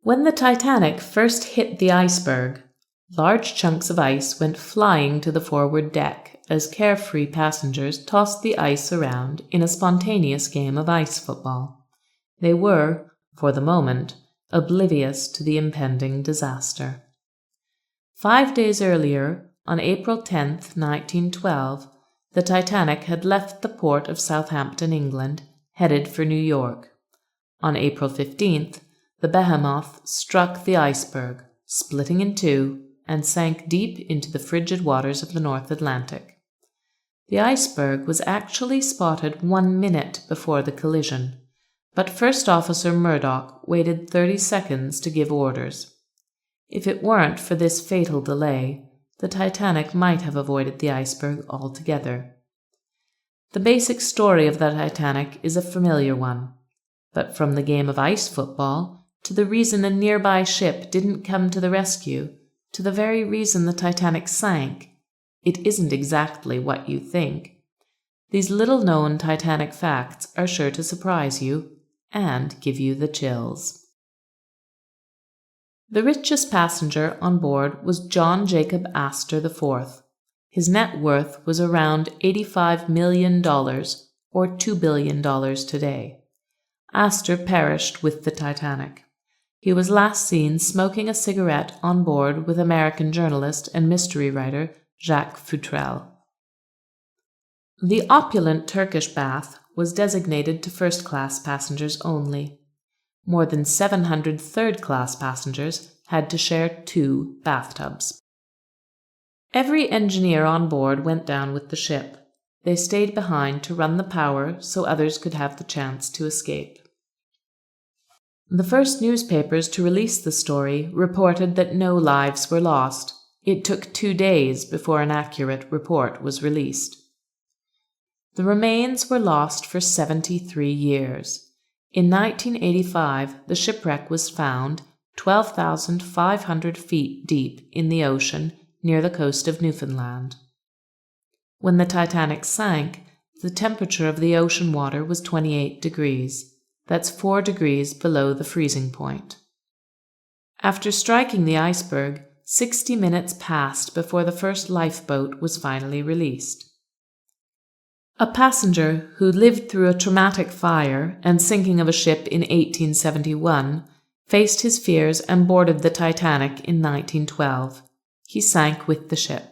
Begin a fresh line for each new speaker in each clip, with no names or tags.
When the Titanic first hit the iceberg, large chunks of ice went flying to the forward deck as carefree passengers tossed the ice around in a spontaneous game of ice football. They were, for the moment, oblivious to the impending disaster. 5 days earlier, on April 10, 1912, the Titanic had left the port of Southampton, England, headed for New York. On April 15th, the behemoth struck the iceberg, splitting in two, and sank deep into the frigid waters of the North Atlantic. The iceberg was actually spotted 1 minute before the collision, but First Officer Murdoch waited 30 seconds to give orders. If it weren't for this fatal delay, the Titanic might have avoided the iceberg altogether. The basic story of the Titanic is a familiar one, but from the game of ice football to the reason a nearby ship didn't come to the rescue, to the very reason the Titanic sank, it isn't exactly what you think. These little-known Titanic facts are sure to surprise you and give you the chills. The richest passenger on board was John Jacob Astor IV. His net worth was around $85 million, or $2 billion today. Astor perished with the Titanic. He was last seen smoking a cigarette on board with American journalist and mystery writer Jacques Futrelle. The opulent Turkish bath was designated to first-class passengers only. More than 700 third-class passengers had to share 2 bathtubs. Every engineer on board went down with the ship. They stayed behind to run the power so others could have the chance to escape. The first newspapers to release the story reported that no lives were lost. It took 2 days before an accurate report was released. The remains were lost for 73 years. In 1985, the shipwreck was found 12,500 feet deep in the ocean near the coast of Newfoundland. When the Titanic sank, the temperature of the ocean water was 28 degrees. That's 4 degrees below the freezing point. After striking the iceberg, 60 minutes passed before the first lifeboat was finally released. A passenger who lived through a traumatic fire and sinking of a ship in 1871 faced his fears and boarded the Titanic in 1912. He sank with the ship.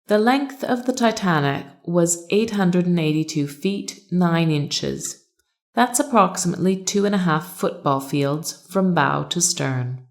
The length of the Titanic was 882 feet 9 inches. That's approximately 2.5 football fields from bow to stern.